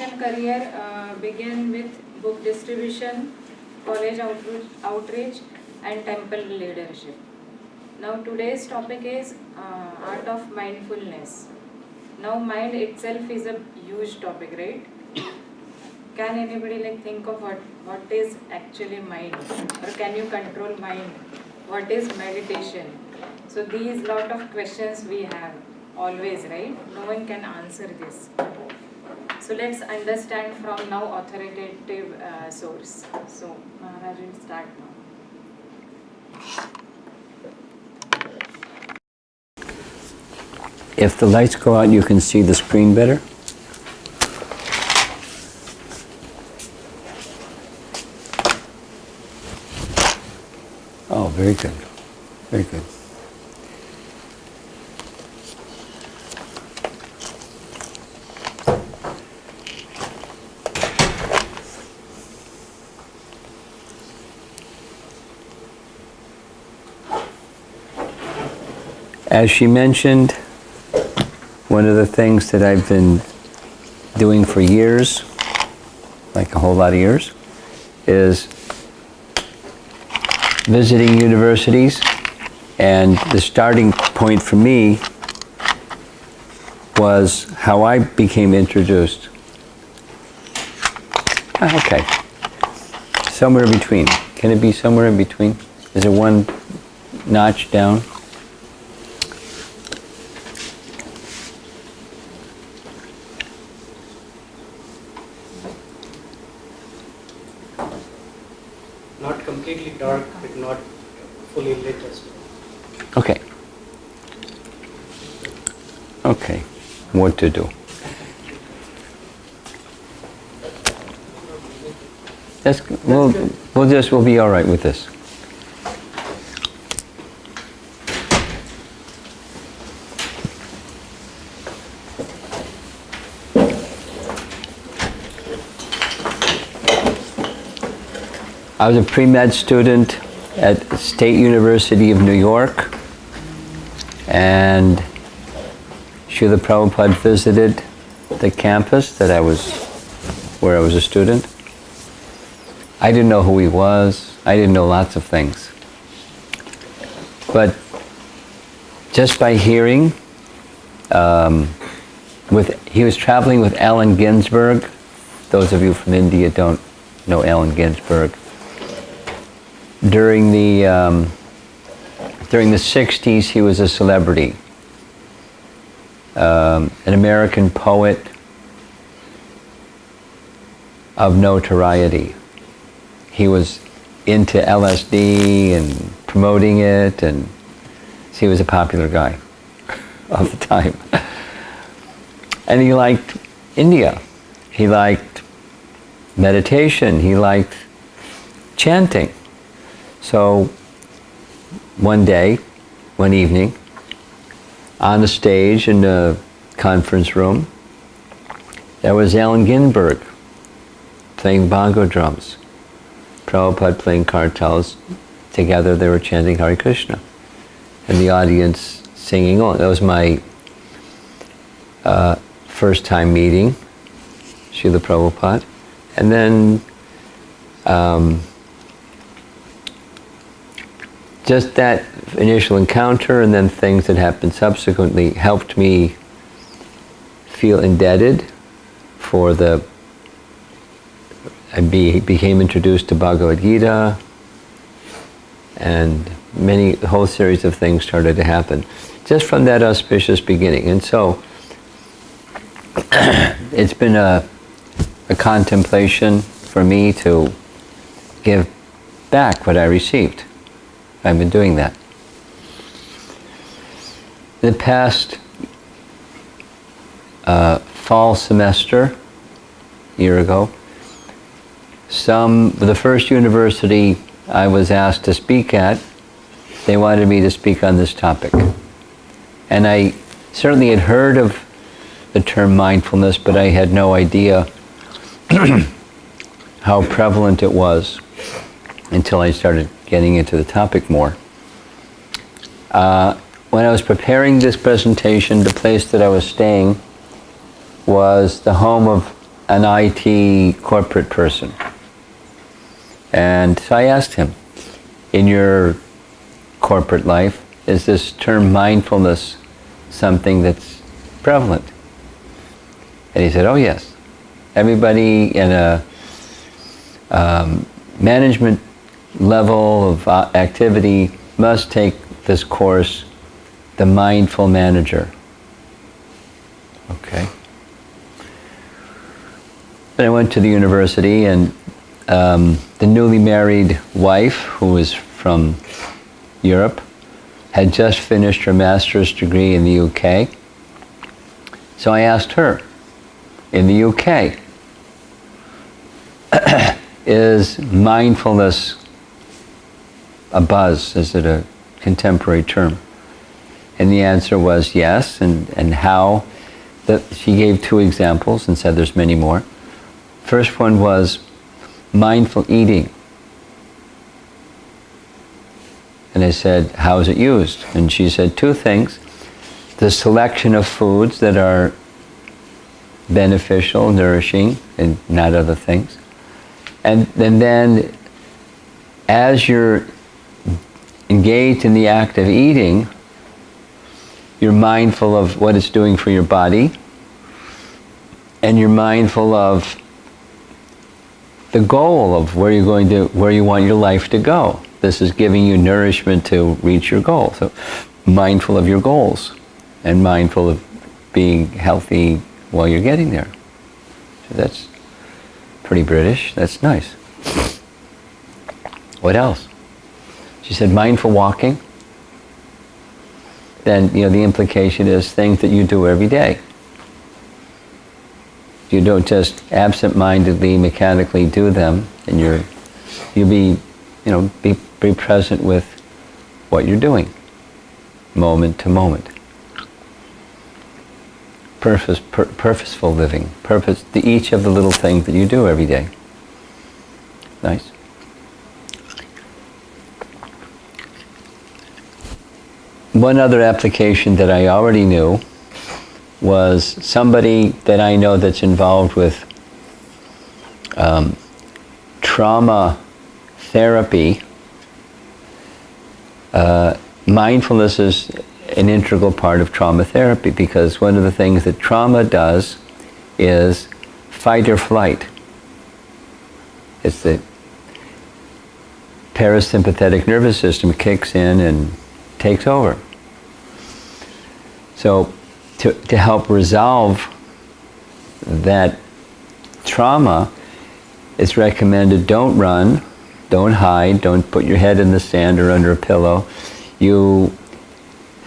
and career began with book distribution, college outreach, and temple leadership. Now today's topic is art of mindfulness. Now mind itself is a huge topic, right? Can anybody think of what is actually mind, or can you control mind? What is meditation? So these lot of questions we have always, right? No one can answer this. So let's understand from now authoritative source. So Maharaj will start now. If the lights go out, you can see the screen better. Oh, very good. Very good. As she mentioned, one of the things that I've been doing for years, like a whole lot of years, is visiting universities, and the starting point for me was how I became introduced. Okay, somewhere in between. Can it be somewhere in between? Is it one notch down? Not completely dark, but not fully lit as well. Okay. Okay. What to do? We'll be all right with this. I was a pre-med student at State University of New York, and Srila Prabhupada visited the campus where I was a student. I didn't know who he was. I didn't know lots of things. But just by hearing, he was traveling with Allen Ginsberg. Those of you from India don't know Allen Ginsberg. During the 60s, he was a celebrity, an American poet of notoriety. He was into LSD and promoting it, and so he was a popular guy of the time. And he liked India. He liked meditation. He liked chanting. So one evening, on the stage in the conference room, there was Allen Ginsberg playing bongo drums, Prabhupada playing kartals. Together they were chanting Hare Krishna, and the audience singing on. That was my first time meeting Srila Prabhupada. And then just that initial encounter and then things that happened subsequently helped me feel indebted for I became introduced to Bhagavad Gita, and a whole series of things started to happen just from that auspicious beginning. And so it's been a contemplation for me to give back what I received. I've been doing that. In the past fall semester, a year ago, the first university I was asked to speak at, they wanted me to speak on this topic. And I certainly had heard of the term mindfulness, but I had no idea how prevalent it was until I started getting into the topic more. When I was preparing this presentation, the place that I was staying was the home of an IT corporate person. And so I asked him, in your corporate life, is this term mindfulness something that's prevalent? And he said, oh yes. Everybody in a management level of activity must take this course, the Mindful Manager. Okay. Then I went to the university, and the newly married wife, who was from Europe, had just finished her master's degree in the UK. So I asked her, in the UK, is mindfulness a buzz? Is it a contemporary term? And the answer was yes, and how. She gave 2 examples and said there's many more. First one was mindful eating. And I said, how is it used? And she said 2 things. The selection of foods that are beneficial, nourishing, and not other things. And then as you're engaged in the act of eating, you're mindful of what it's doing for your body, and you're mindful of the goal of where you want your life to go. This is giving you nourishment to reach your goal. So mindful of your goals and mindful of being healthy while you're getting there. So that's pretty British. That's nice. What else? She said mindful walking. Then, the implication is things that you do every day. You don't just absent-mindedly, mechanically do them, and you'll be present with what you're doing, moment to moment. Purposeful living, each of the little things that you do every day. Nice. One other application that I already knew was somebody that I know that's involved with trauma therapy. Mindfulness is an integral part of trauma therapy, because one of the things that trauma does is fight or flight. It's the parasympathetic nervous system kicks in and takes over. So to help resolve that trauma, it's recommended don't run, don't hide, don't put your head in the sand or under a pillow. You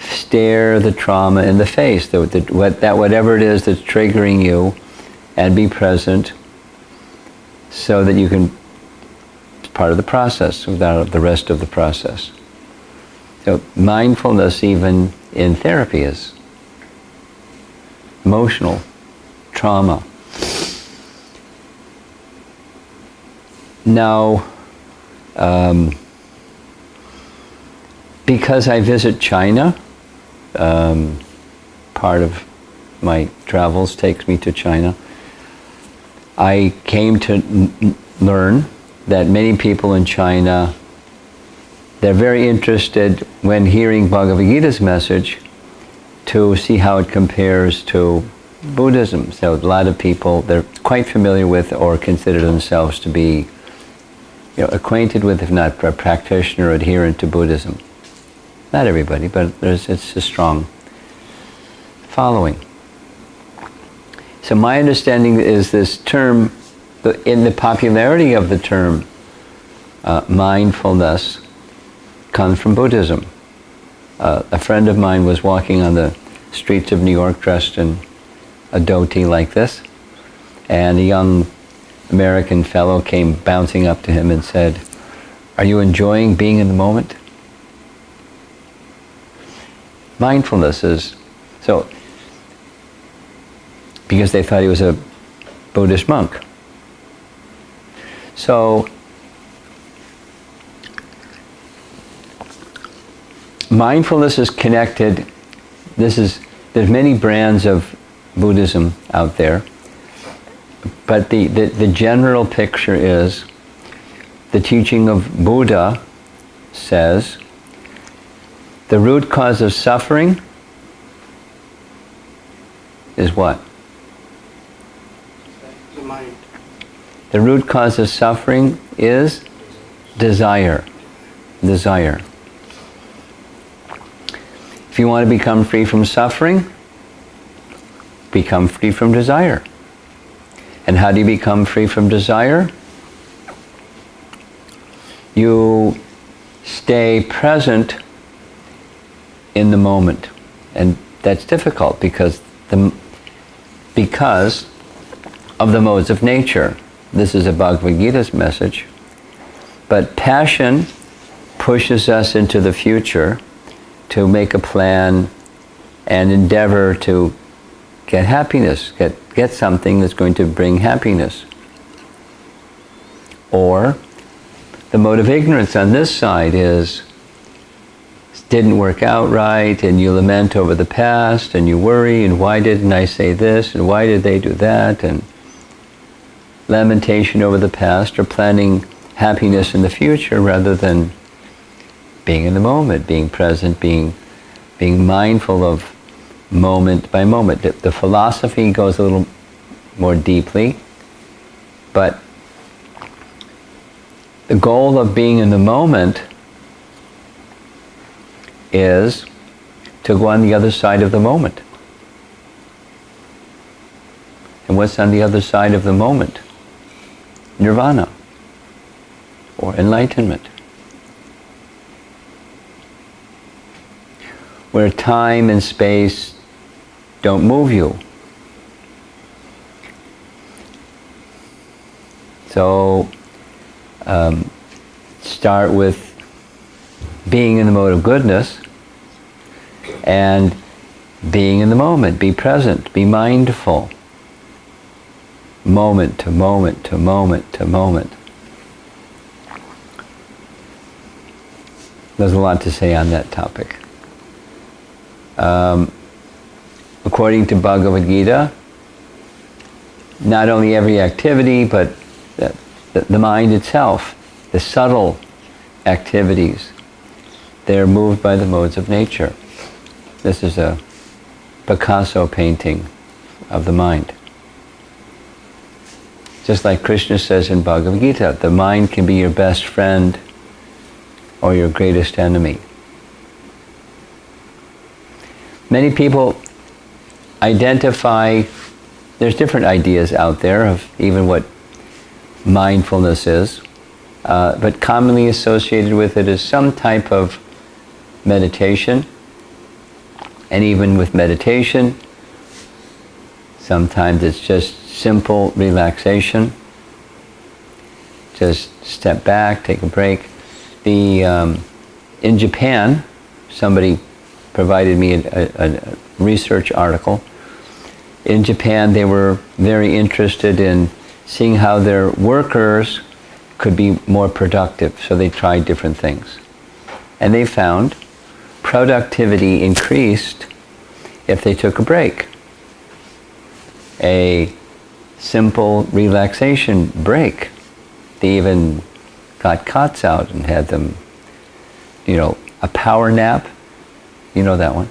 stare the trauma in the face, whatever it is that's triggering you, and be present so that you can, it's part of the process without the rest of the process. So mindfulness, even in therapy, is emotional trauma. Now, because I visit China, part of my travels takes me to China, I came to learn that many people in China, they're very interested when hearing Bhagavad Gita's message to see how it compares to Buddhism. So a lot of people, they're quite familiar with or consider themselves to be acquainted with, if not a practitioner or adherent to Buddhism. Not everybody, but it's a strong following. So my understanding is this term, in the popularity of the term mindfulness, comes from Buddhism. A friend of mine was walking on the streets of New York dressed in a dhoti like this, and a young American fellow came bouncing up to him and said, "Are you enjoying being in the moment?" Mindfulness is, so, because they thought he was a Buddhist monk. So, mindfulness is connected. There's many brands of Buddhism out there, But the general picture is, the teaching of Buddha says, the root cause of suffering is what? The mind. The root cause of suffering is desire. Desire. If you want to become free from suffering, become free from desire. And how do you become free from desire? You stay present in the moment. And that's difficult because of the modes of nature. This is a Bhagavad Gita's message. But passion pushes us into the future to make a plan and endeavor to get happiness, get something that's going to bring happiness. Or the mode of ignorance on this side is, didn't work out right, and you lament over the past, and you worry, and why didn't I say this, and why did they do that, and lamentation over the past, or planning happiness in the future rather than being in the moment, being present, being mindful of moment by moment. The philosophy goes a little more deeply, but the goal of being in the moment is to go on the other side of the moment. And what's on the other side of the moment? Nirvana, or enlightenment, where time and space don't move you. So start with being in the mode of goodness and being in the moment. Be present, be mindful, moment to moment to moment to moment. There's a lot to say on that topic. According to Bhagavad Gita, not only every activity, but the mind itself, the subtle activities, they're moved by the modes of nature. This is a Picasso painting of the mind. Just like Krishna says in Bhagavad Gita, the mind can be your best friend or your greatest enemy. Many people identify, there's different ideas out there of even what mindfulness is, but commonly associated with it is some type of meditation. And even with meditation, sometimes it's just simple relaxation. Just step back, take a break. In Japan, somebody provided me a research article. In Japan, they were very interested in seeing how their workers could be more productive, so they tried different things. And they found productivity increased if they took a break. A simple relaxation break. They even got cots out and had them, a power nap. You know that one.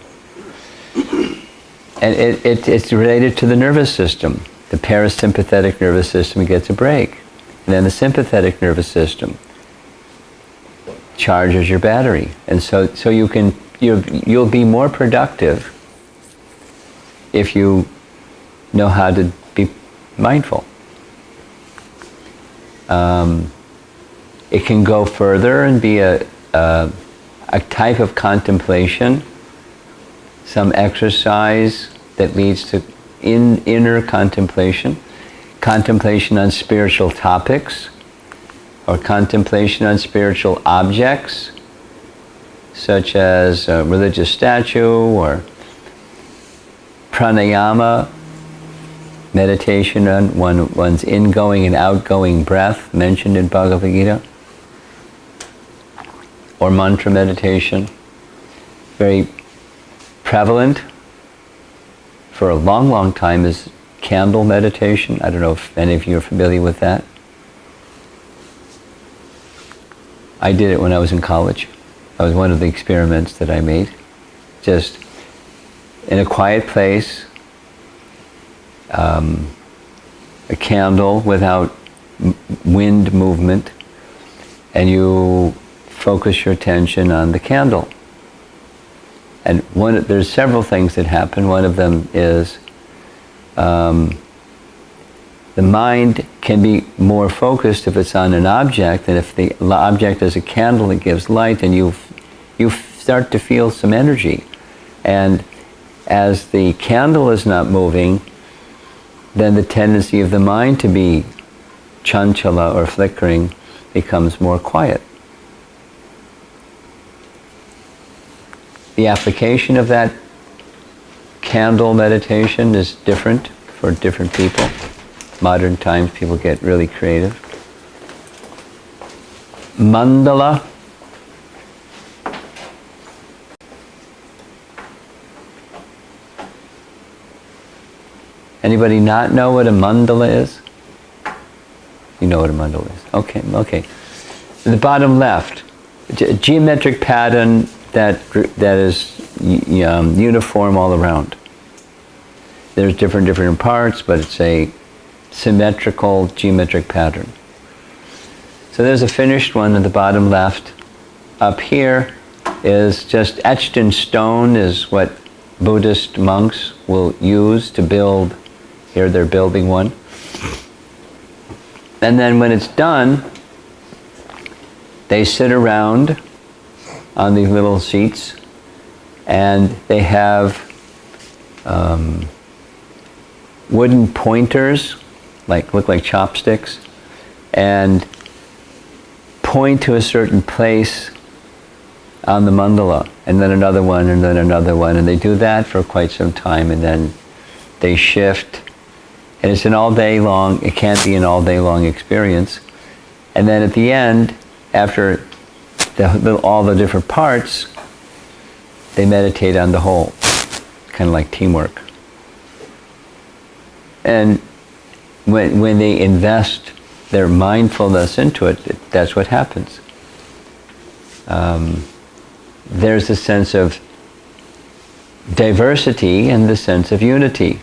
And it's related to the nervous system. The parasympathetic nervous system gets a break. And then the sympathetic nervous system charges your battery. And so you'll be more productive if you know how to be mindful. It can go further and be a type of contemplation, some exercise that leads to inner contemplation, contemplation on spiritual topics, or contemplation on spiritual objects, such as a religious statue or pranayama, meditation on one's ingoing and outgoing breath, mentioned in Bhagavad Gita, or mantra meditation, very prevalent for a long, long time, is candle meditation. I don't know if any of you are familiar with that. I did it when I was in college. That was one of the experiments that I made. Just in a quiet place, a candle without wind movement, and you focus your attention on the candle. And there's several things that happen. One of them is the mind can be more focused if it's on an object, and if the object is a candle, it gives light, and you start to feel some energy. And as the candle is not moving, then the tendency of the mind to be chanchala or flickering becomes more quiet. The application of that candle meditation is different for different people. Modern times, people get really creative. Mandala. Anybody not know what a mandala is? You know what a mandala is. Okay. The bottom left, a geometric pattern that is uniform all around. There's different parts, but it's a symmetrical geometric pattern. So there's a finished one at the bottom left. Up here is just etched in stone, is what Buddhist monks will use to build. Here they're building one. And then when it's done, they sit around on these little seats, and they have wooden pointers, look like chopsticks, and point to a certain place on the mandala, and then another one, and then another one, and they do that for quite some time, and then they shift. And it's an all day long, it can't be an all day long experience. And then at the end, after all the different parts, they meditate on the whole, kind of like teamwork. And when they invest their mindfulness into it, that's what happens. There's a sense of diversity and the sense of unity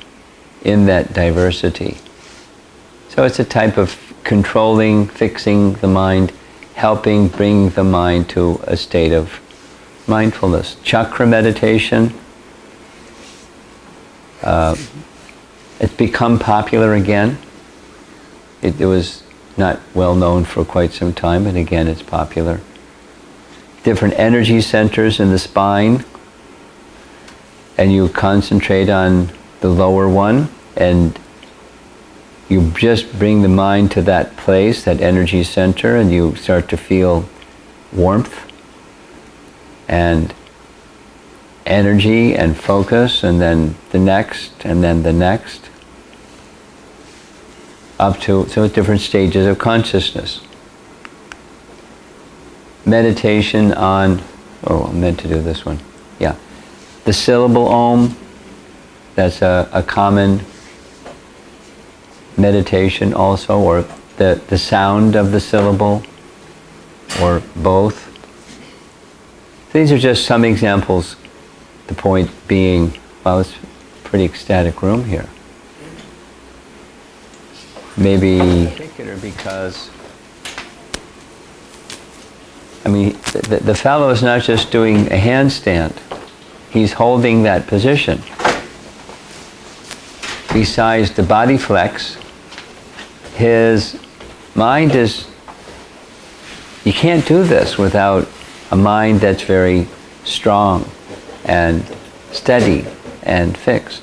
in that diversity. So it's a type of controlling, fixing the mind, helping bring the mind to a state of mindfulness. Chakra meditation, it's become popular again. It was not well known for quite some time, and again it's popular. Different energy centers in the spine, and you concentrate on the lower one, and you just bring the mind to that place, that energy center, and you start to feel warmth and energy and focus, and then the next, and then the next, up to different stages of consciousness. Meditation on, I meant to do this one. Yeah. The syllable Om, that's a common meditation also, or the sound of the syllable, or both. These are just some examples. The point being, well, it's a pretty ecstatic room here. Maybe particular because, the fellow is not just doing a handstand. He's holding that position. Besides the body flex, his mind is, you can't do this without a mind that's very strong and steady and fixed.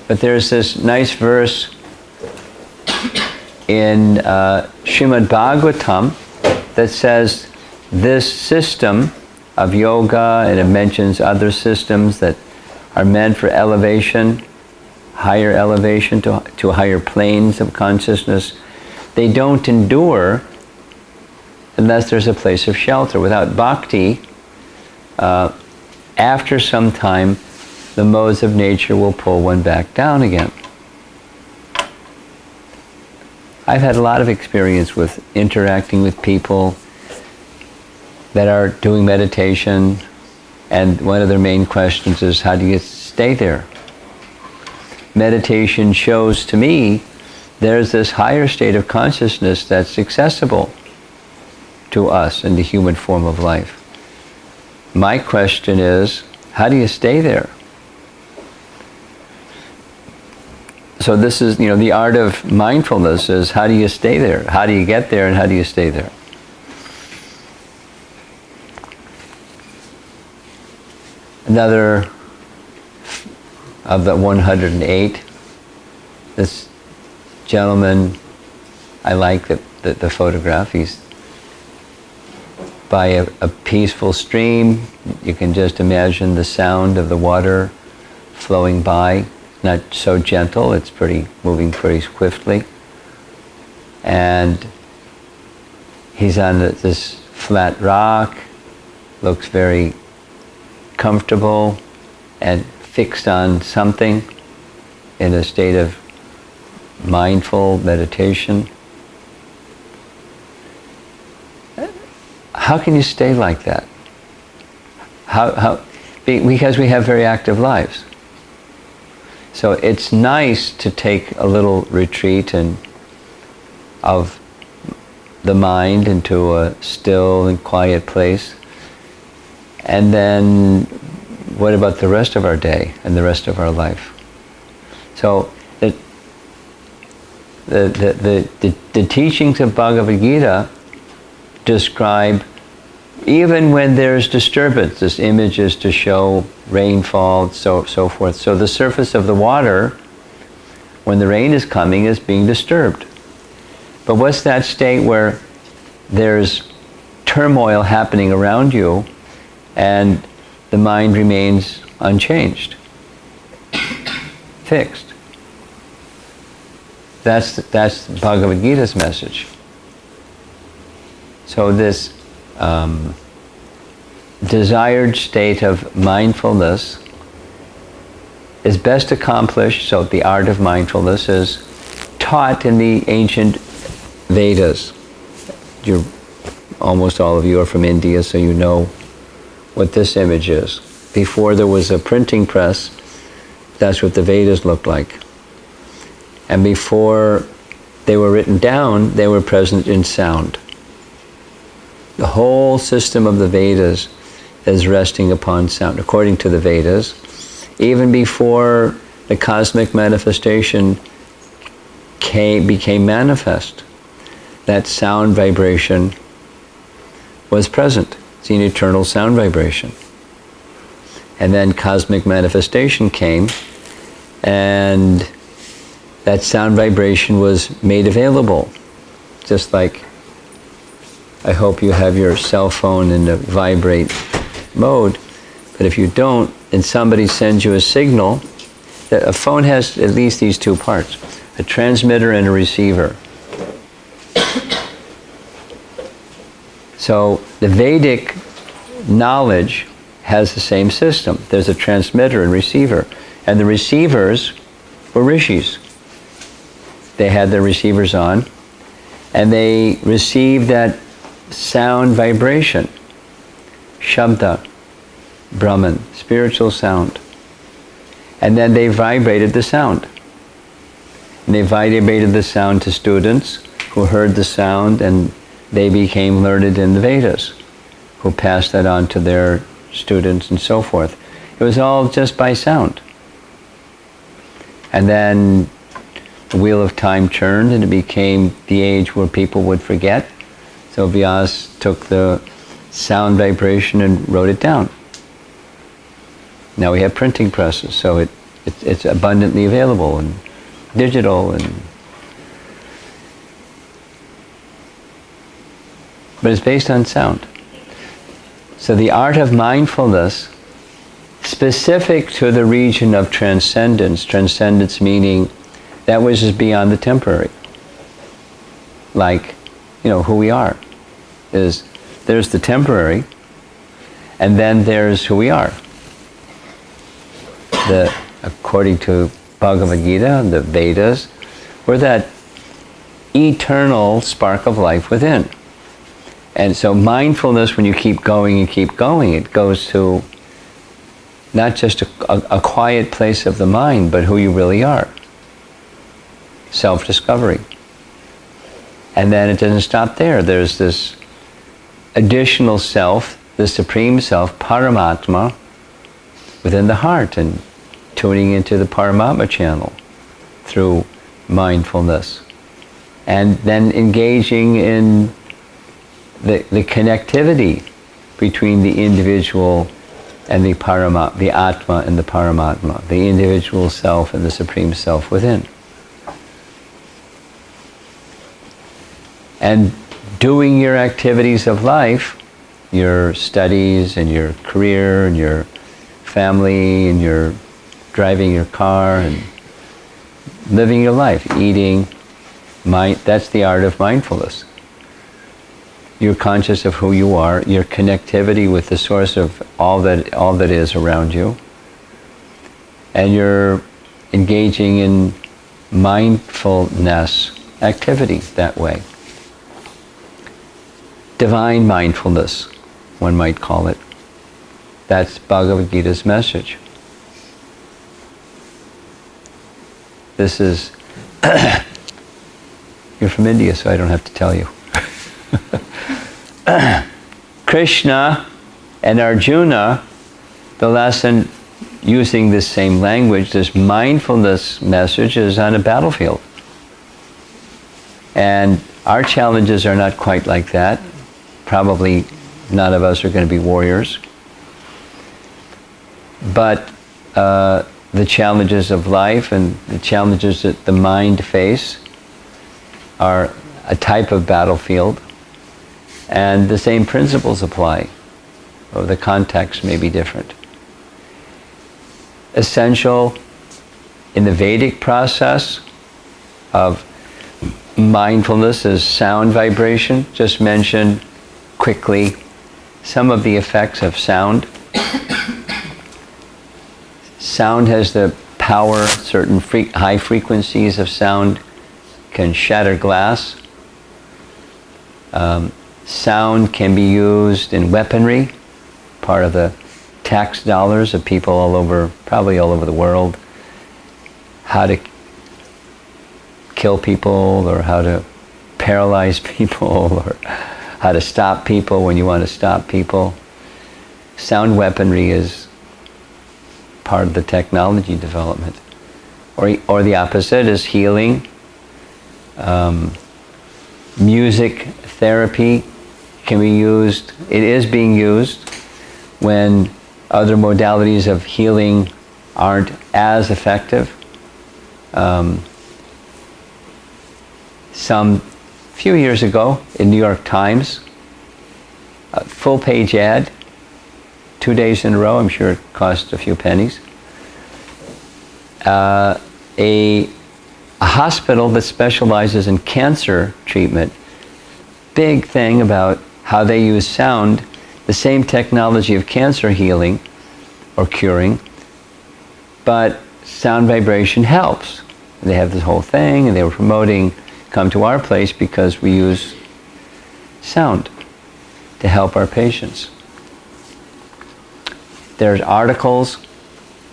But there's this nice verse in Srimad Bhagavatam that says this system of yoga, and it mentions other systems that are meant for elevation, higher elevation to higher planes of consciousness, they don't endure unless there's a place of shelter. Without bhakti, after some time, the modes of nature will pull one back down again. I've had a lot of experience with interacting with people that are doing meditation, and one of their main questions is, how do you stay there? Meditation shows to me there's this higher state of consciousness that's accessible to us in the human form of life. My question is, how do you stay there? So this is, the art of mindfulness is, how do you stay there? How do you get there, and how do you stay there? Another of the 108, this gentleman, I like the photograph. He's by a peaceful stream. You can just imagine the sound of the water flowing by. Not so gentle, it's moving pretty swiftly. And he's on this flat rock, looks very comfortable and fixed on something in a state of mindful meditation. How can you stay like that? Because we have very active lives. So it's nice to take a little retreat of the mind into a still and quiet place. And then what about the rest of our day and the rest of our life? So the teachings of Bhagavad Gita describe, even when there's disturbance, this image is to show rainfall, so forth. So the surface of the water, when the rain is coming, is being disturbed. But what's that state where there's turmoil happening around you and the mind remains unchanged, fixed? That's Bhagavad Gita's message. So this desired state of mindfulness is best accomplished, so the art of mindfulness is taught in the ancient Vedas. Almost all of you are from India, so you know what this image is. Before there was a printing press, that's what the Vedas looked like. And before they were written down, they were present in sound. The whole system of the Vedas is resting upon sound, according to the Vedas. Even before the cosmic manifestation became manifest, that sound vibration was present. It's an eternal sound vibration. And then cosmic manifestation came, and that sound vibration was made available. Just like, I hope you have your cell phone in the vibrate mode, but if you don't, and somebody sends you a signal, a phone has at least these two parts, a transmitter and a receiver. So the Vedic knowledge has the same system. There's a transmitter and receiver. And the receivers were rishis. They had their receivers on, and they received that sound vibration, Shabda, Brahman, spiritual sound. And then they vibrated the sound. And they vibrated the sound to students who heard the sound, and they became learned in the Vedas, who passed that on to their students and so forth. It was all just by sound. And then the wheel of time turned, and it became the age where people would forget. So Vyas took the sound vibration and wrote it down. Now we have printing presses, so it's abundantly available and digital, but it's based on sound. So the art of mindfulness, specific to the region of transcendence meaning that which is beyond the temporary, like, who we are, is there's the temporary, and then there's who we are. According to Bhagavad Gita and the Vedas, we're that eternal spark of life within. And so mindfulness, when you keep going and keep going, it goes to not just a quiet place of the mind, but who you really are. Self-discovery. And then it doesn't stop there. There's this additional self, the Supreme Self, Paramatma, within the heart, and tuning into the Paramatma channel through mindfulness. And then engaging in the connectivity between the individual and the Paramatma, the Atma and the Paramatma, the individual self and the Supreme Self within. And doing your activities of life, your studies and your career and your family and your driving your car and living your life, eating, that's the art of mindfulness. You're conscious of who you are, your connectivity with the source of all that is around you, and you're engaging in mindfulness activity that way. Divine mindfulness, one might call it. That's Bhagavad Gita's message. This is, you're from India, so I don't have to tell you. Krishna and Arjuna, the lesson using this same language, this mindfulness message, is on a battlefield. And our challenges are not quite like that. Probably none of us are going to be warriors. But the challenges of life and the challenges that the mind face are a type of battlefield. And the same principles apply, or the context may be different. Essential in the Vedic process of mindfulness is sound vibration. Just mention quickly some of the effects of sound. Sound has the power, certain high frequencies of sound can shatter glass. Sound can be used in weaponry, part of the tax dollars of people all over, probably all over the world. How to kill people, or how to paralyze people, or how to stop people when you want to stop people. Sound weaponry is part of the technology development. Or the opposite is healing. Music therapy can be used, it is being used when other modalities of healing aren't as effective. Some few years ago in New York Times, a full page ad, 2 days in a row, I'm sure it cost a few pennies. A hospital that specializes in cancer treatment, big thing about how they use sound, the same technology of cancer healing or curing, but sound vibration helps. They have this whole thing, and they were promoting, come to our place because we use sound to help our patients. There's articles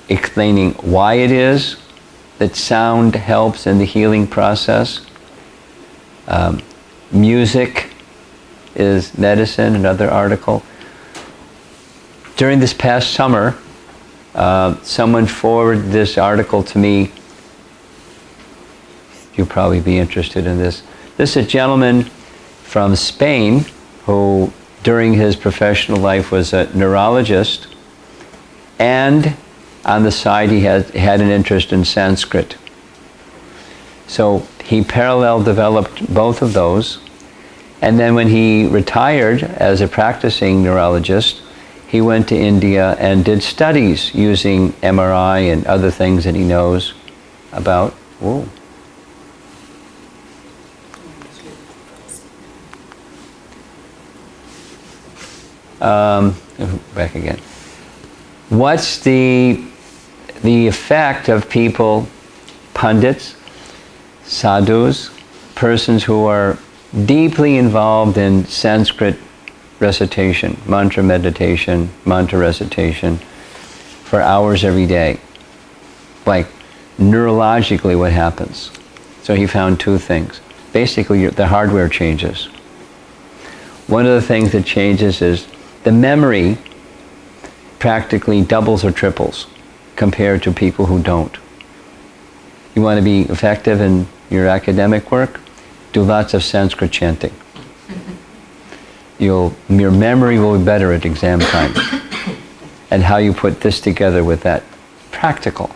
explaining why it is that sound helps in the healing process. Music is medicine, another article. During this past summer, someone forwarded this article to me. You'll probably be interested in this. This is a gentleman from Spain who, during his professional life, was a neurologist, and on the side he had an interest in Sanskrit. So he parallel developed both of those, and then when he retired as a practicing neurologist, he went to India and did studies using MRI and other things that he knows about. Whoa. Back again. What's the effect of people, pundits, sadhus, persons who are deeply involved in Sanskrit recitation, mantra meditation, mantra recitation for hours every day. Like neurologically what happens. So he found two things. Basically the hardware changes. One of the things that changes is the memory practically doubles or triples compared to people who don't. You want to be effective in your academic work? Do lots of Sanskrit chanting. Your memory will be better at exam time. And how you put this together with that. Practical.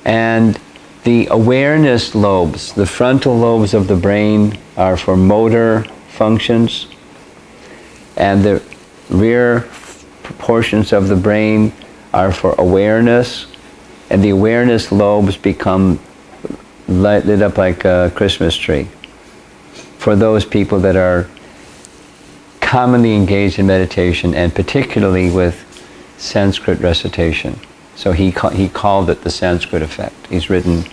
And the awareness lobes, the frontal lobes of the brain are for motor functions, and the rear portions of the brain are for awareness, and the awareness lobes become lit up like a Christmas tree for those people that are commonly engaged in meditation, and particularly with Sanskrit recitation. So he called it the Sanskrit effect. He's written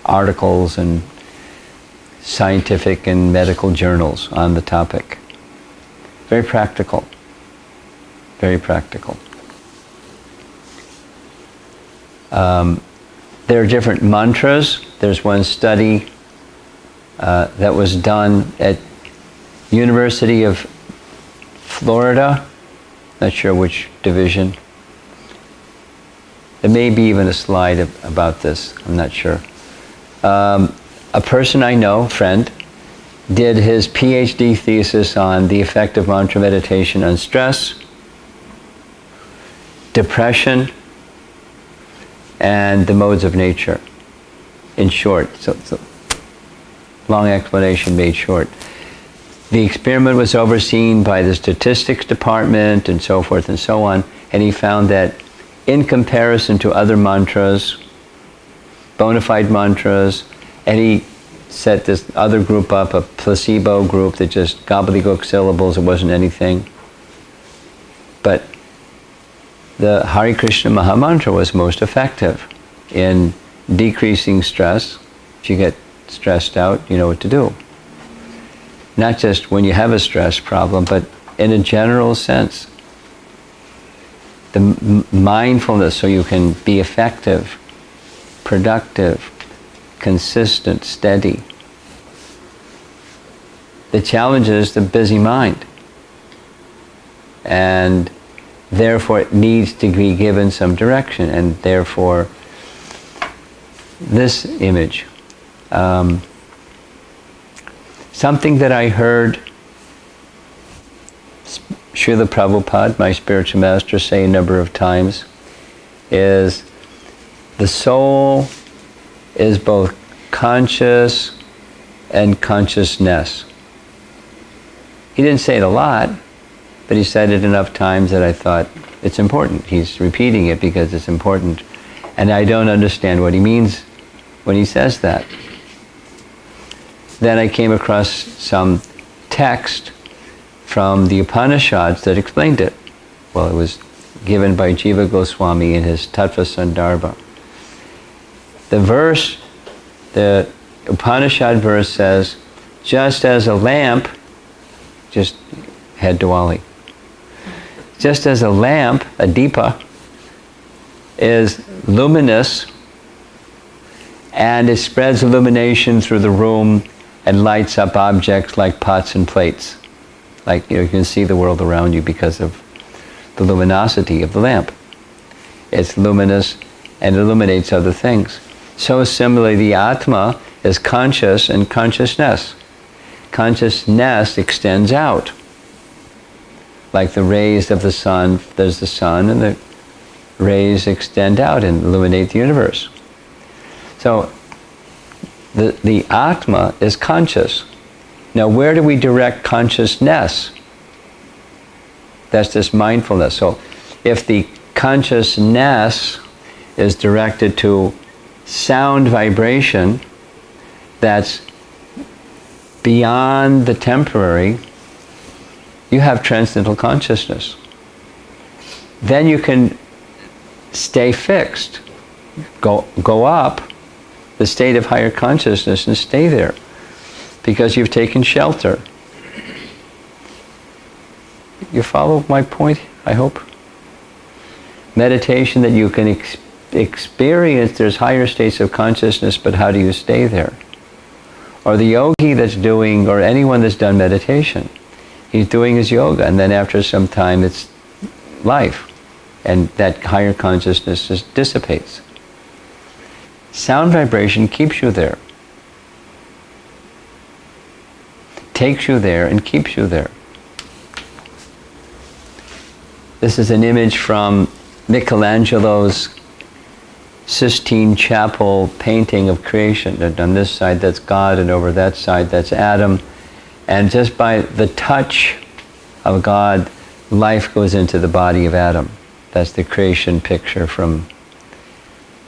articles and scientific and medical journals on the topic. Very practical. Very practical. There are different mantras. There's one study that was done at University of Florida. Not sure which division. There may be even a slide about this. I'm not sure. A person I know, friend, did his PhD thesis on the effect of mantra meditation on stress, depression, and the modes of nature. In short, so long explanation made short. The experiment was overseen by the statistics department and so forth and so on, and he found that in comparison to other mantras, bona fide mantras, and he set this other group up, a placebo group that just gobbledygook syllables, it wasn't anything. But the Hare Krishna Mahamantra was most effective in decreasing stress. If you get stressed out, you know what to do. Not just when you have a stress problem, but in a general sense. The mindfulness so you can be effective, productive, consistent, steady. The challenge is the busy mind. And therefore it needs to be given some direction, and therefore this image. Something that I heard Srila Prabhupada, my spiritual master, say a number of times is the soul is both conscious and consciousness. He didn't say it a lot, but he said it enough times that I thought it's important. He's repeating it because it's important. And I don't understand what he means when he says that. Then I came across some text from the Upanishads that explained it. Well, it was given by Jiva Goswami in his Tattva Sandarbha. The Upanishad verse says, just as a lamp, just had Diwali, just as a lamp, a deepa, is luminous and it spreads illumination through the room and lights up objects like pots and plates. Like, you can see the world around you because of the luminosity of the lamp. It's luminous and illuminates other things. So similarly, the Atma is conscious and consciousness. Consciousness extends out. Like the rays of the sun, there's the sun, and the rays extend out and illuminate the universe. So the Atma is conscious. Now, where do we direct consciousness? That's this mindfulness. So if the consciousness is directed to sound vibration that's beyond the temporary, you have transcendental consciousness. Then you can stay fixed, go up, the state of higher consciousness and stay there because you've taken shelter. You follow my point, I hope? Meditation that you can experience, there's higher states of consciousness, but how do you stay there? Or the yogi that's doing, or anyone that's done meditation, he's doing his yoga, and then after some time it's life, and that higher consciousness just dissipates. Sound vibration keeps you there. Takes you there and keeps you there. This is an image from Michelangelo's Sistine Chapel painting of creation. On this side that's God, and over that side that's Adam. And just by the touch of God, life goes into the body of Adam. That's the creation picture from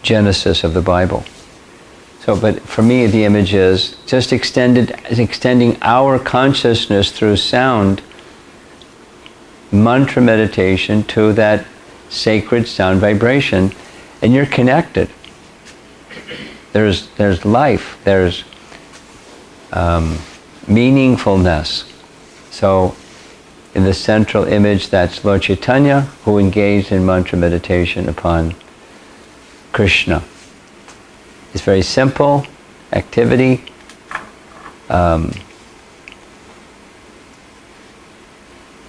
Genesis of the Bible. So, but for me the image is just extending our consciousness through sound, mantra meditation, to that sacred sound vibration, and you're connected. There's life, there's meaningfulness. So in the central image, that's Lord Chaitanya, who engaged in mantra meditation upon Krishna. It's very simple activity.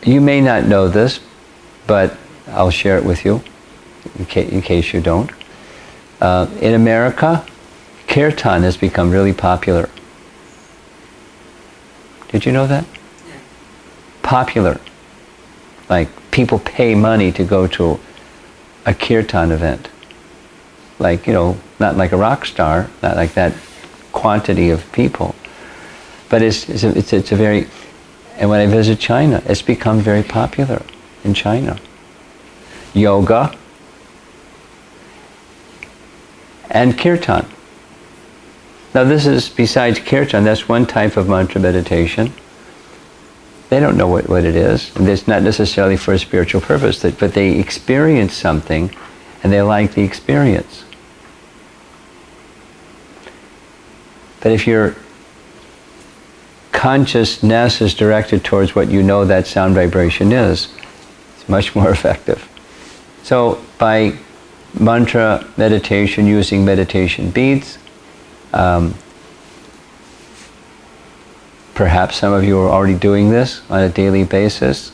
You may not know this, but I'll share it with you in case you don't. In America, kirtan has become really popular. Did you know that? Yeah. Popular. Like people pay money to go to a kirtan event. Like, not like a rock star, not like that quantity of people. But it's a very, and when I visit China, it's become very popular in China. Yoga and kirtan. Now this is, besides kirtan, that's one type of mantra meditation. They don't know what it is. And it's not necessarily for a spiritual purpose, but they experience something and they like the experience. But if your consciousness is directed towards what you know that sound vibration is, it's much more effective. So by mantra meditation, using meditation beads, perhaps some of you are already doing this on a daily basis.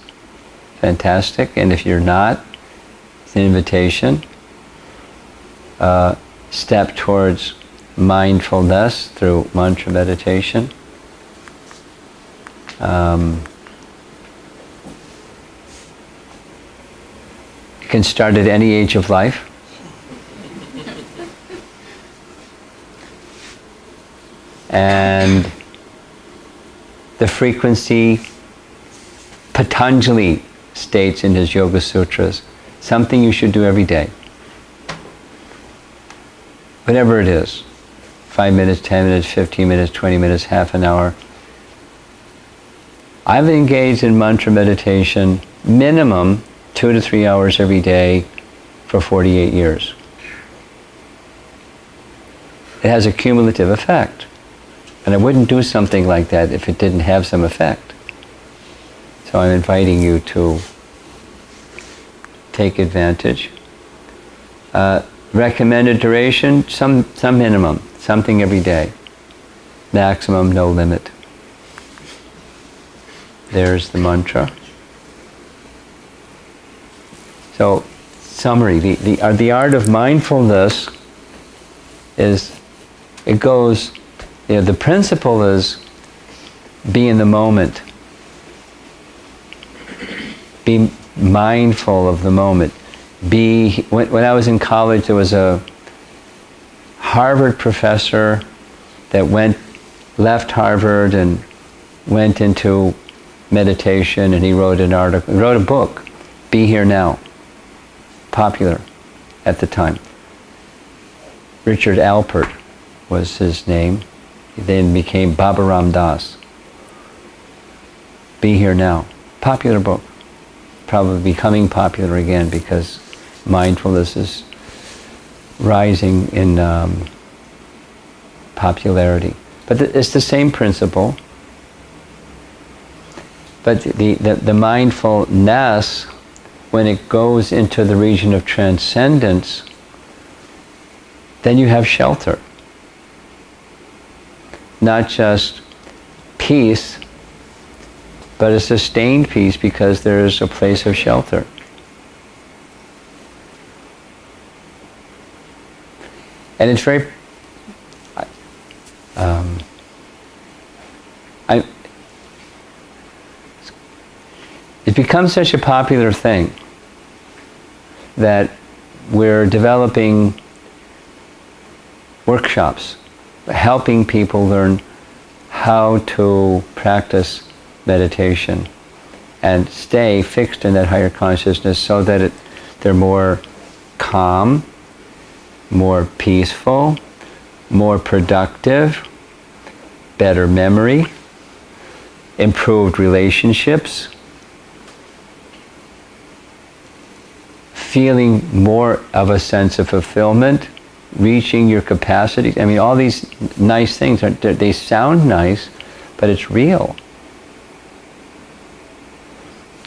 Fantastic. And if you're not, it's an invitation. Step towards mindfulness through mantra meditation. You can start at any age of life. And the frequency, Patanjali states in his Yoga Sutras, something you should do every day. Whatever it is, 5 minutes, 10 minutes, 15 minutes, 20 minutes, half an hour. I've engaged in mantra meditation minimum 2 to 3 hours every day for 48 years. It has a cumulative effect. And I wouldn't do something like that if it didn't have some effect. So I'm inviting you to take advantage. Recommended duration, some minimum, something every day. Maximum, no limit. There's the mantra. So, summary, the art of mindfulness is, it goes, the principle is be in the moment. Be mindful of the moment. When I was in college, there was a Harvard professor that left Harvard and went into meditation, and he wrote a book, Be Here Now. Popular at the time. Richard Alpert was his name. He then became Baba Ram Das. Be Here Now. Popular book. Probably becoming popular again because mindfulness is rising in popularity. But it's the same principle. But the mindfulness, when it goes into the region of transcendence, then you have shelter. Not just peace, but a sustained peace because there's a place of shelter. And it's very, it becomes such a popular thing that we're developing workshops, helping people learn how to practice meditation and stay fixed in that higher consciousness so that they're more calm, more peaceful, more productive, better memory, improved relationships, feeling more of a sense of fulfillment, reaching your capacity. I mean, all these nice things, they sound nice, but it's real.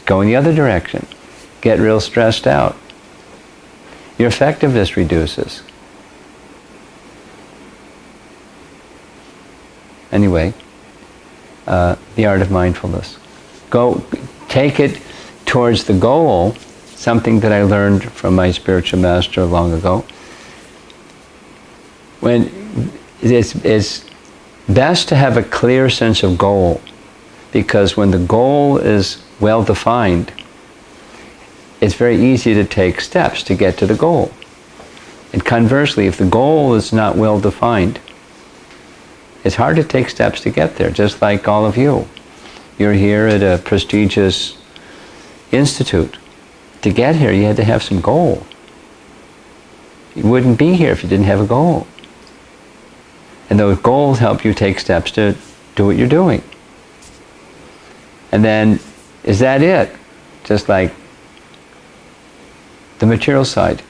Go in the other direction. Get real stressed out. Your effectiveness reduces. Anyway, the art of mindfulness. Go, take it towards the goal, something that I learned from my spiritual master long ago. When it's best to have a clear sense of goal, because when the goal is well defined, it's very easy to take steps to get to the goal. And conversely, if the goal is not well defined, it's hard to take steps to get there, just like all of you. You're here at a prestigious institute. To get here, you had to have some goal. You wouldn't be here if you didn't have a goal. And those goals help you take steps to do what you're doing. And then, is that it? Just like the material side.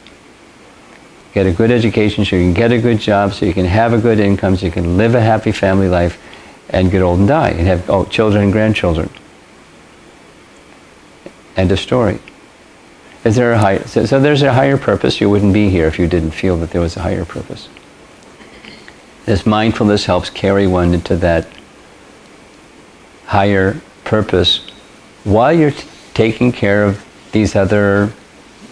Get a good education so you can get a good job, so you can have a good income, so you can live a happy family life and get old and die and have children and grandchildren. End of story. Is there a higher, so there's a higher purpose. You wouldn't be here if you didn't feel that there was a higher purpose. This mindfulness helps carry one into that higher purpose while you're taking care of these other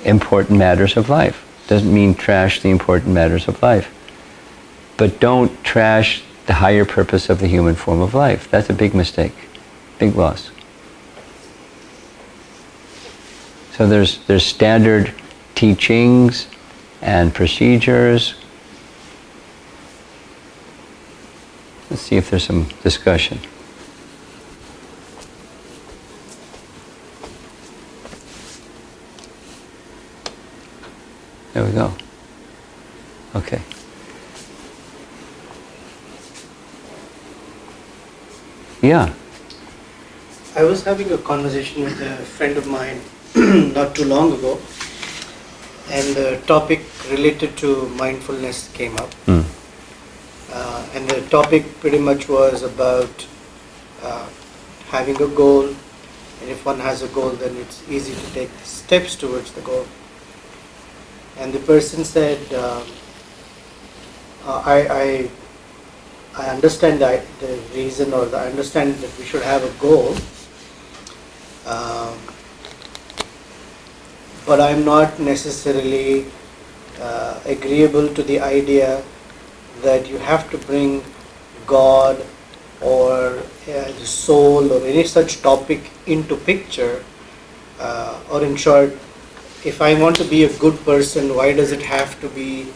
important matters of life. Doesn't mean trash the important matters of life. But don't trash the higher purpose of the human form of life. That's a big mistake, big loss. So there's standard teachings and procedures. Let's see if there's some discussion. There we go. Okay. Yeah. I was having a conversation with a friend of mine not too long ago, and the topic related to mindfulness came up. And the topic pretty much was about having a goal, and if one has a goal, then it's easy to take steps towards the goal. And the person said, I understand the reason, or I understand that we should have a goal, but I'm not necessarily agreeable to the idea that you have to bring God or the soul or any such topic into picture, or in short, if I want to be a good person, why does it have to be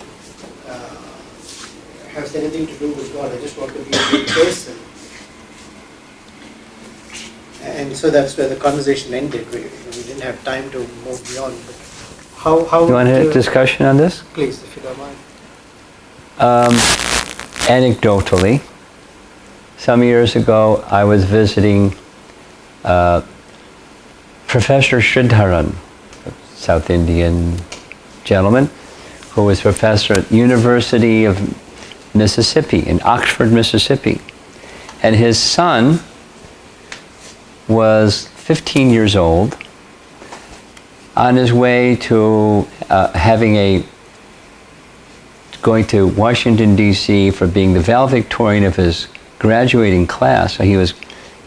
has anything to do with God? I just want to be a good person. And so that's where the conversation ended. We didn't have time to move beyond. But how You want to have a discussion on this? Please, if you don't mind. Anecdotally, some years ago, I was visiting Professor Sridharan, a South Indian gentleman, who was professor at University of Mississippi, in Oxford, Mississippi. And his son was 15 years old, on his way to going to Washington, D.C. for being the valedictorian of his graduating class. So he was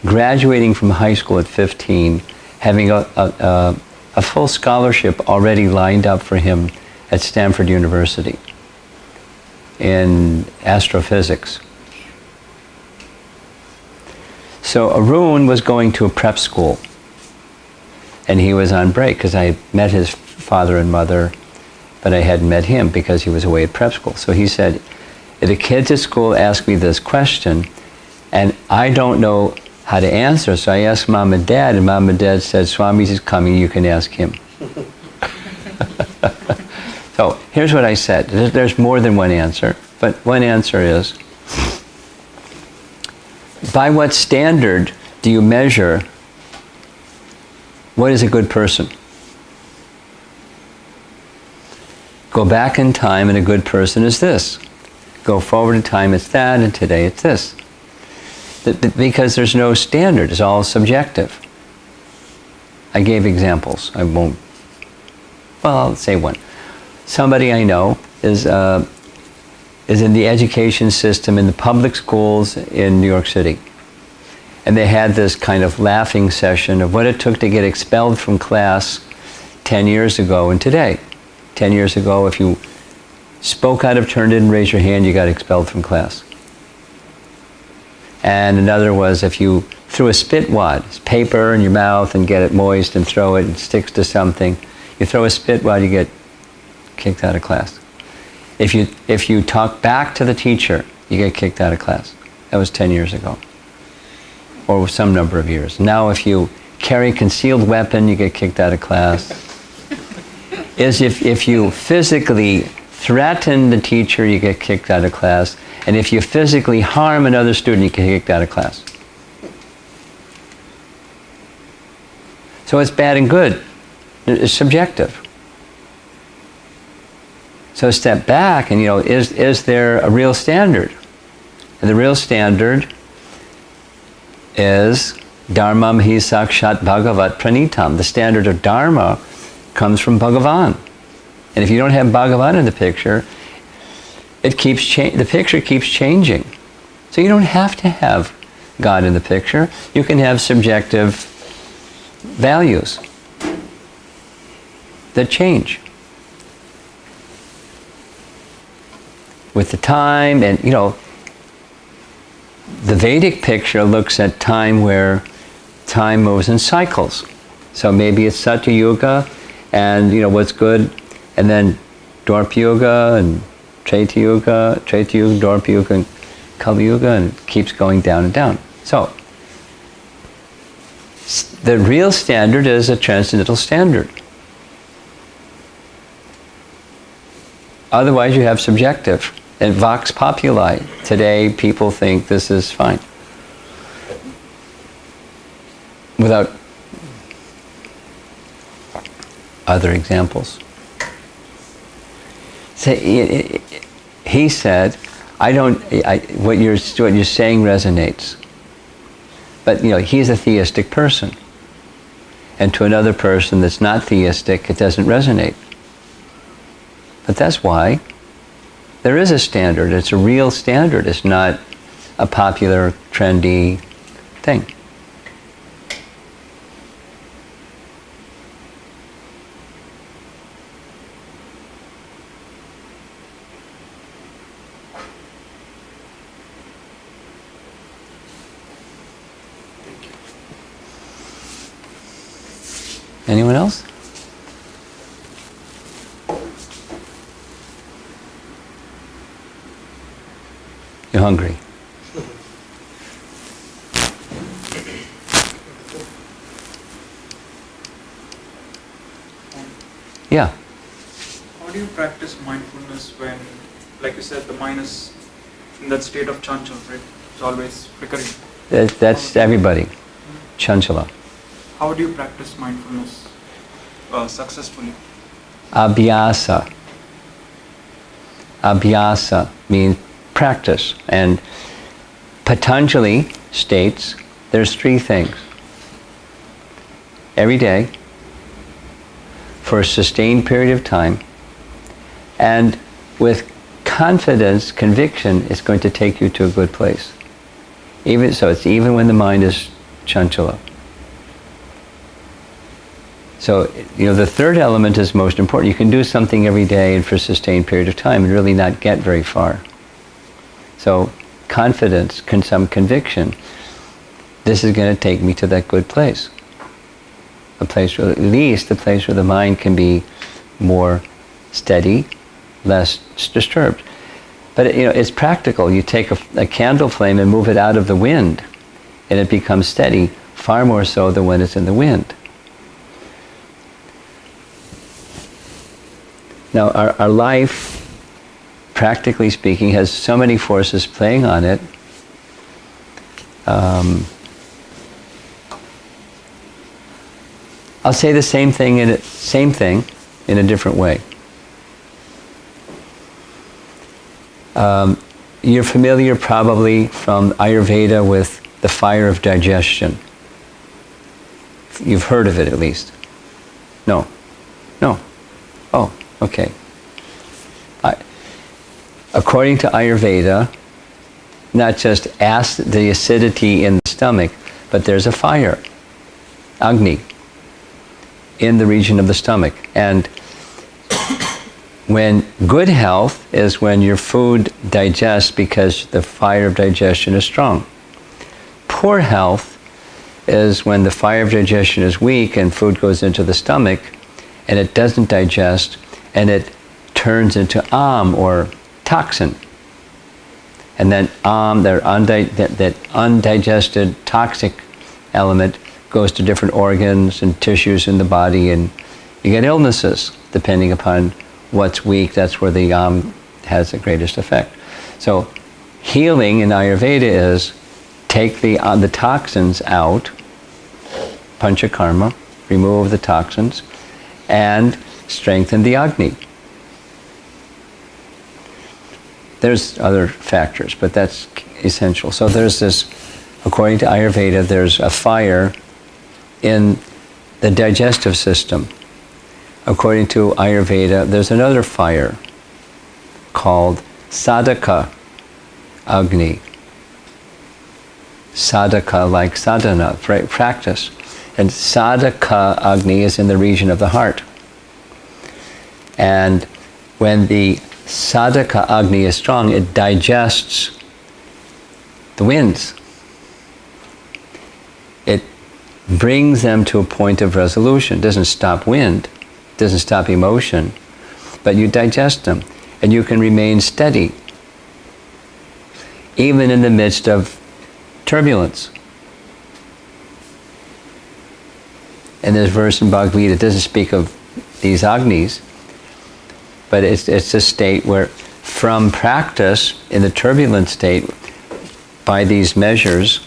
graduating from high school at 15, having a full scholarship already lined up for him at Stanford University in astrophysics. So Arun was going to a prep school, and he was on break because I had met his father and mother, but I hadn't met him because he was away at prep school. So he said, the kids at school asked me this question, and I don't know how to answer, so I asked Mom and Dad, and Mom and Dad said, Swami's is coming, you can ask him. So here's what I said. There's more than one answer, but one answer is, by what standard do you measure what is a good person? Go back in time and a good person is this. Go forward in time, it's that, and today it's this. Because there's no standard, it's all subjective. I gave examples. I won't, well, I'll say one. Somebody I know is in the education system in the public schools in New York City. And they had this kind of laughing session of what it took to get expelled from class 10 years ago and today. 10 years ago, if you spoke out of turn, didn't raise your hand, you got expelled from class. And another was if you threw a spit wad, paper in your mouth and get it moist and throw it and sticks to something, you throw a spit wad, you get kicked out of class. If you talk back to the teacher, you get kicked out of class. That was 10 years ago, or some number of years. Now if you carry a concealed weapon, you get kicked out of class. If you physically threaten the teacher, you get kicked out of class. And if you physically harm another student, you get kicked out of class. So it's bad and good. It's subjective. So step back and, is there a real standard? And the real standard is Dharmam hi sakshat bhagavat pranitam. The standard of Dharma comes from Bhagavan. And if you don't have Bhagavan in the picture, the picture keeps changing. So you don't have to have God in the picture. You can have subjective values that change with the time. And the Vedic picture looks at time where time moves in cycles. So maybe it's Satya Yuga, and what's good, and then Dwapara Yuga and Treta Yuga, Dwapara Yuga, and Kali Yuga, and it keeps going down and down. So the real standard is a transcendental standard. Otherwise you have subjective. And vox populi. Today people think this is fine. Without other examples. So he said, what you're saying resonates. But he's a theistic person. And to another person that's not theistic, it doesn't resonate. But that's why there is a standard. It's a real standard. It's not a popular, trendy thing. Anyone else? You're hungry. Yeah. How do you practice mindfulness when, like you said, the mind is in that state of chanchal, right? It's always flickering. That's everybody. Chanchala. How do you practice mindfulness successfully? Abhyasa. Abhyasa means practice. And Patanjali states there's 3 things. Every day, for a sustained period of time, and with confidence, conviction, it's going to take you to a good place. Even so, it's even when the mind is chanchala. So, the third element is most important. You can do something every day and for a sustained period of time and really not get very far. So, confidence, some conviction, this is going to take me to that good place. A place where, at least a place where the mind can be more steady, less disturbed. But it's practical. You take a candle flame and move it out of the wind, and it becomes steady, far more so than when it's in the wind. Now, our life, practically speaking, has so many forces playing on it. I'll say the same thing in a different way. You're familiar probably from Ayurveda with the fire of digestion. You've heard of it at least. No. Oh, okay. According to Ayurveda, not just the acidity in the stomach, but there's a fire, Agni, in the region of the stomach. And when good health is when your food digests because the fire of digestion is strong. Poor health is when the fire of digestion is weak and food goes into the stomach and it doesn't digest and it turns into or toxin. And then that undigested toxic element goes to different organs and tissues in the body, and you get illnesses depending upon what's weak. That's where the has the greatest effect. So healing in Ayurveda is take the toxins out, panchakarma, remove the toxins, and strengthen the Agni. There's other factors, but that's essential. So there's this, according to Ayurveda, there's a fire in the digestive system. According to Ayurveda, there's another fire called sadhaka Agni. Sadhaka, like sadhana, practice. And sadhaka Agni is in the region of the heart. And when the sadhaka Agni is strong, it digests the winds. It brings them to a point of resolution. It doesn't stop wind, it doesn't stop emotion, but you digest them and you can remain steady even in the midst of turbulence. And this verse in Bhagavad Gita doesn't speak of these Agnis, but it's a state where from practice in the turbulent state, by these measures,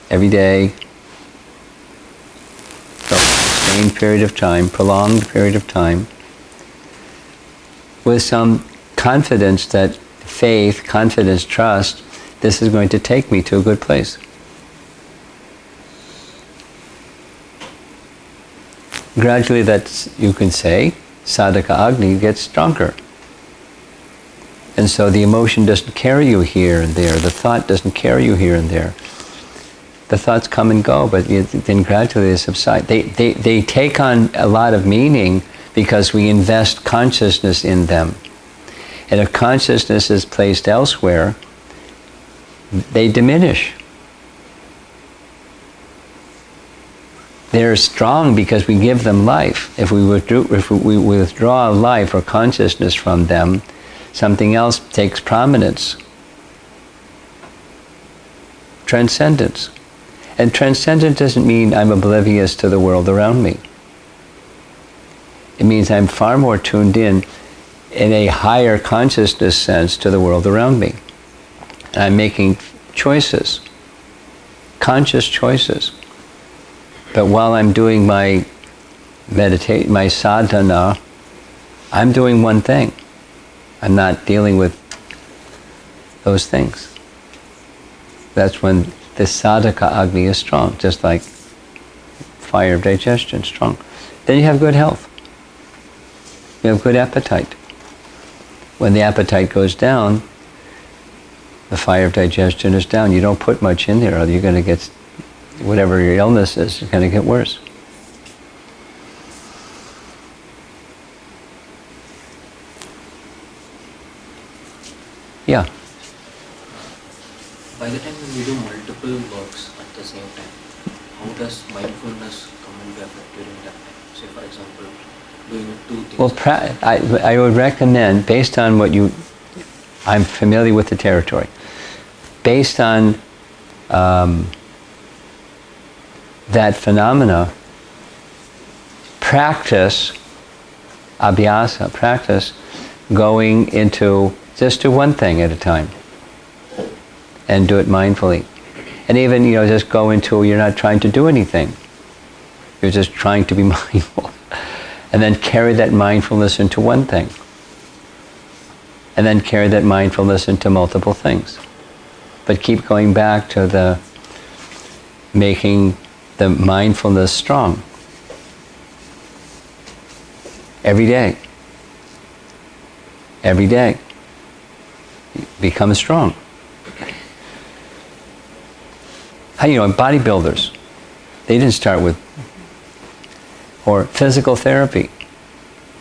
every day, for a sustained period of time, prolonged period of time, with some confidence that faith, confidence, trust, this is going to take me to a good place. Gradually, you can say, sadhaka Agni gets stronger. And so the emotion doesn't carry you here and there, the thought doesn't carry you here and there. The thoughts come and go, but then gradually they subside. They take on a lot of meaning because we invest consciousness in them. And if consciousness is placed elsewhere, they diminish. They're strong because we give them life. If we withdraw life or consciousness from them, something else takes prominence. Transcendence. And transcendence doesn't mean I'm oblivious to the world around me. It means I'm far more tuned in a higher consciousness sense to the world around me. And I'm making choices, conscious choices. But while I'm doing my my sadhana, I'm doing one thing. I'm not dealing with those things. That's when the sadhaka agni is strong, just like fire of digestion strong. Then you have good health. You have good appetite. When the appetite goes down, the fire of digestion is down. You don't put much in there, or you're going to get, whatever your illness is going to get worse. Yeah. By the time when we do multiple works at the same time, how does mindfulness come into effect during that time? Say, for example, doing two things. Well, I would recommend, based on what I'm familiar with the territory, based on that phenomena, practice abhyasa, practice going into, just do one thing at a time and do it mindfully. And even, just go into, you're not trying to do anything. You're just trying to be mindful. And then carry that mindfulness into one thing. And then carry that mindfulness into multiple things. But keep going back to making the mindfulness strong. Every day. Every day. Become strong. Bodybuilders, they didn't start with, or physical therapy.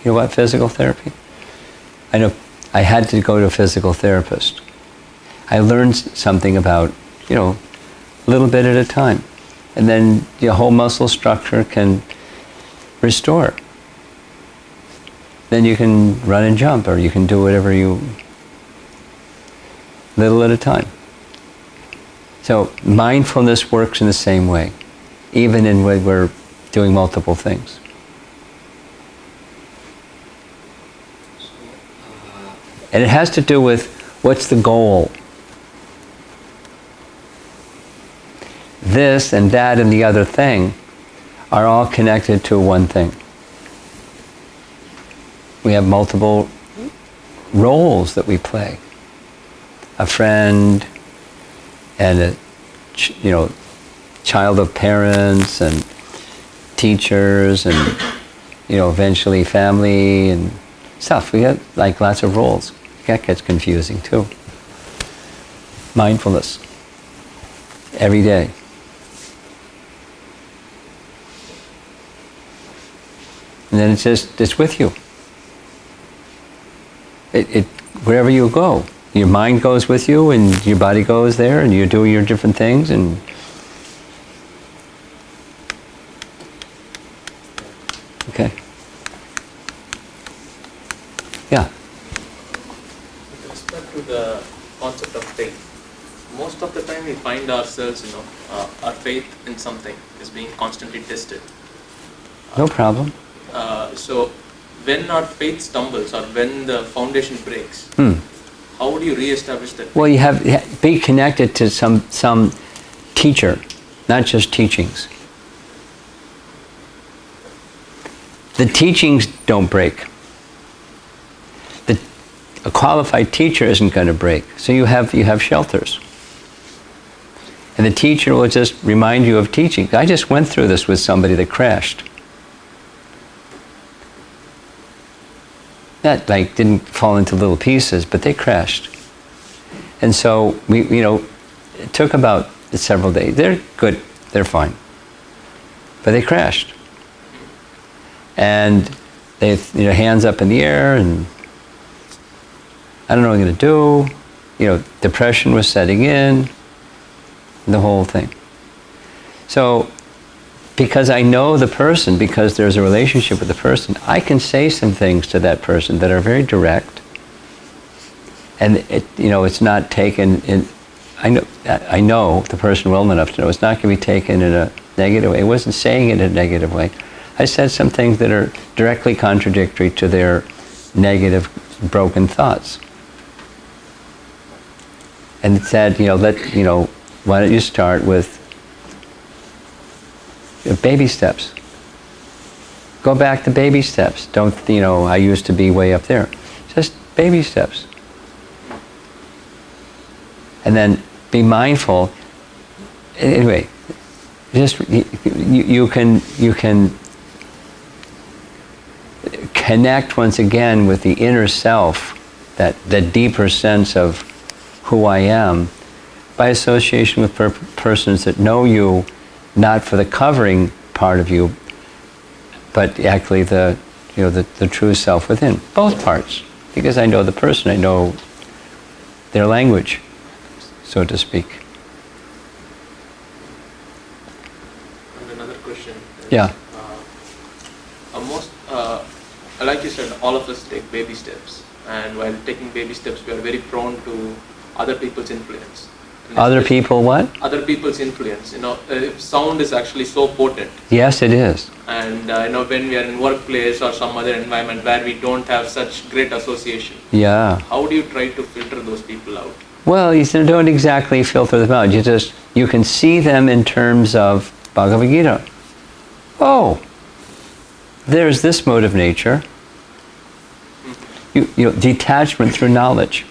You know what physical therapy? I know I had to go to a physical therapist. I learned something about, a little bit at a time. And then your whole muscle structure can restore. Then you can run and jump, or you can do whatever little at a time. So mindfulness works in the same way, even in when we're doing multiple things. And it has to do with what's the goal. This and that and the other thing are all connected to one thing. We have multiple roles that we play. A friend, and a child of parents, and teachers, and eventually family and stuff. We have lots of roles. That gets confusing too. Mindfulness. Every day. And then it's with you. Wherever you go. Your mind goes with you, and your body goes there, and you're doing your different things, and okay. Yeah. With respect to the concept of faith, most of the time we find ourselves, our faith in something is being constantly tested. No problem. So when our faith stumbles, or when the foundation breaks, how would you re-establish that faith? Well, you have be connected to some teacher, not just teachings. The teachings don't break. A qualified teacher isn't going to break. So you have shelters. And the teacher will just remind you of teaching. I just went through this with somebody that crashed. That didn't fall into little pieces, but they crashed. And so it took about several days. They're good, they're fine. But they crashed. And they hands up in the air, and I don't know what I'm going to do. Depression was setting in, the whole thing. So, because I know the person, because there's a relationship with the person, I can say some things to that person that are very direct, and it's not taken in. I know the person well enough to know it's not going to be taken in a negative way. I wasn't saying it in a negative way. I said some things that are directly contradictory to their negative, broken thoughts, and it said, why don't you start with baby steps. Go back to baby steps. Don't, I used to be way up there. Just baby steps. and then be mindful. Anyway, just you can connect once again with the inner self, that deeper sense of who I am, by association with persons that know you, not for the covering part of you, but actually the true self within. Both parts, because I know the person, I know their language, so to speak. And another question. Yeah. Like you said, all of us take baby steps, and while taking baby steps, we are very prone to other people's influence. And Other people what? Other people's influence. If sound is actually so potent. Yes, it is. And when we are in workplace or some other environment where we don't have such great association. Yeah. How do you try to filter those people out? Well, you don't exactly filter them out. You can see them in terms of Bhagavad Gita. Oh, there's this mode of nature. Detachment through knowledge.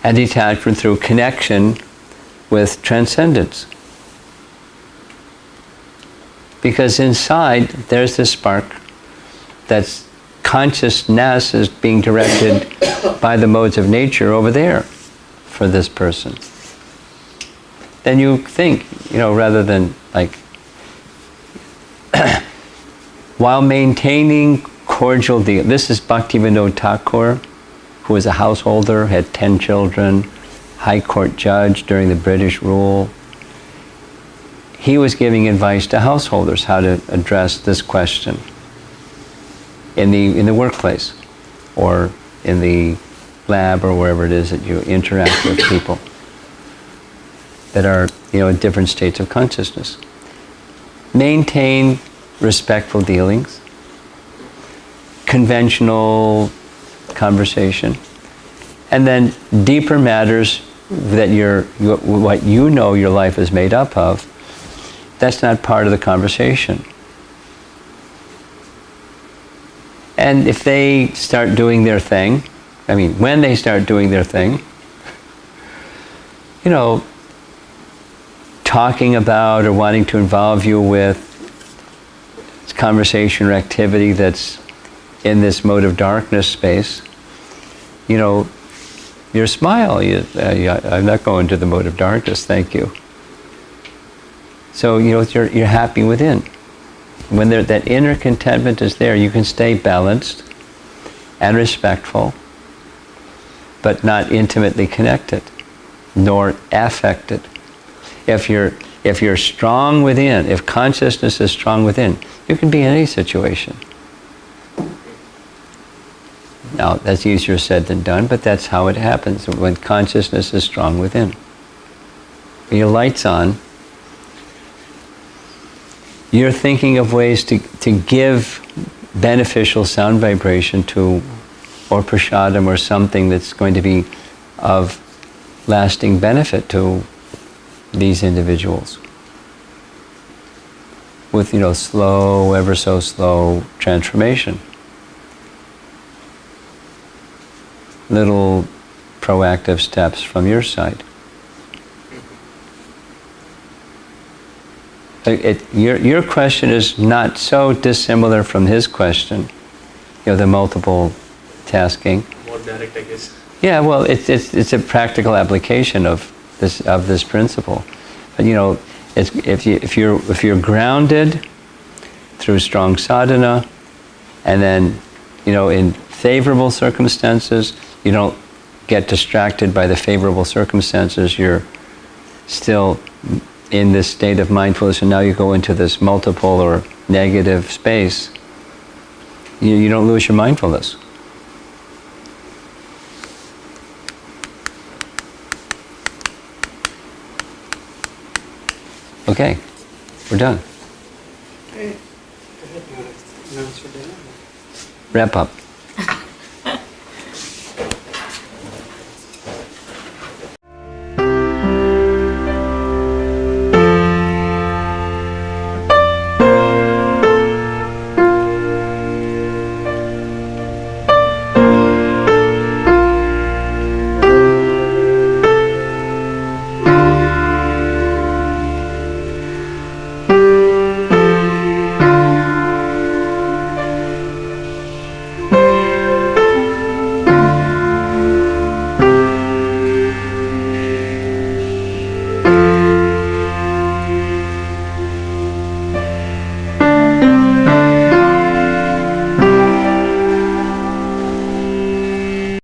And detachment through connection with transcendence. Because inside, there's this spark that's consciousness is being directed by the modes of nature over there for this person. Then you think, rather than like, while maintaining cordial deal. This is Bhaktivinoda Thakur, who was a householder, had 10 children, high court judge during the British rule. He was giving advice to householders how to address this question in the workplace or in the lab or wherever it is that you interact with people that are in different states of consciousness. Maintain respectful dealings, conventional conversation, and then deeper matters that what your life is made up of, that's not part of the conversation. And if they start doing their thing, when they start doing their thing, talking about or wanting to involve you with conversation or activity that's in this mode of darkness space, your smile, I'm not going to the mode of darkness, thank you. So, you're happy within. When that inner contentment is there, you can stay balanced and respectful, but not intimately connected, nor affected. If you're strong within, if consciousness is strong within, you can be in any situation. Now, that's easier said than done, but that's how it happens when consciousness is strong within. When your light's on, you're thinking of ways to give beneficial sound vibration to, or prasadam, or something that's going to be of lasting benefit to these individuals. With, slow, ever so slow transformation. Little proactive steps from your side. Your question is not so dissimilar from his question, the multiple tasking. More direct, I guess. Yeah, well, it's a practical application of this principle. But if you're grounded through strong sadhana, and then in favorable circumstances, you don't get distracted by the favorable circumstances. You're still in this state of mindfulness, and now you go into this multiple or negative space. You don't lose your mindfulness. Okay, we're done. Okay. Wrap up.